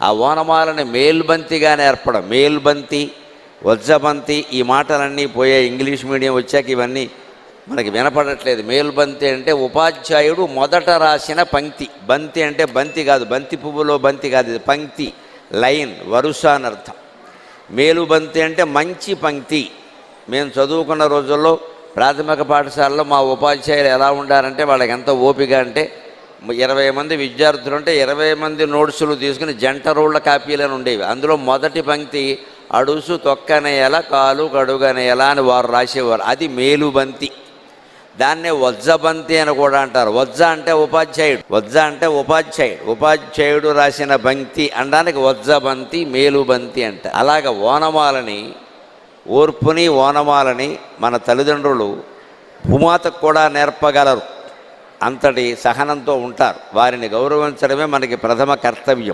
ఆ ఓనమాలని మేల్బంతిగా నేర్పడం. మేల్బంతి, వజ్జబంతి ఈ మాటలన్నీ పోయాయి. ఇంగ్లీష్ మీడియం వచ్చాక ఇవన్నీ మనకి వినపడట్లేదు. మేల్బంతి అంటే ఉపాధ్యాయుడు మొదట రాసిన పంక్తి. బంతి అంటే బంతి కాదు, బంతి పువ్వులో బంతి కాదు, ఇది పంక్తి, లైన్, వరుస అని అర్థం. మేలుబంతి అంటే మంచి పంక్తి. మేము చదువుకున్న రోజుల్లో ప్రాథమిక పాఠశాలలో మా ఉపాధ్యాయులు ఎలా ఉండారంటే, వాళ్ళకి ఎంత ఓపిక అంటే 20 మంది విద్యార్థులు ఉంటే 20 మంది నోట్సులు తీసుకుని జంట రోళ్ల కాపీలను ఉండేవి. అందులో మొదటి పంక్తి అడుసు తొక్కనేల కాలు కడుగనేల అని వారు రాసేవారు. అది మేలుబంతి. దాన్నే వజ్జబంతి అని కూడా అంటారు. వజ్జ అంటే ఉపాధ్యాయుడు, వజ్జ అంటే ఉపాధ్యాయుడు, ఉపాధ్యాయుడు రాసిన బంతి అనడానికి వజ్జబంతి, మేలుబంతి అంట. అలాగ ఓనమాలని, ఓర్పుని ఓనమాలని మన తల్లిదండ్రులు భూమాతకు కూడా నేర్పగలరు. అంతటి సహనంతో ఉంటారు. వారిని గౌరవించడమే మనకి ప్రథమ కర్తవ్యం.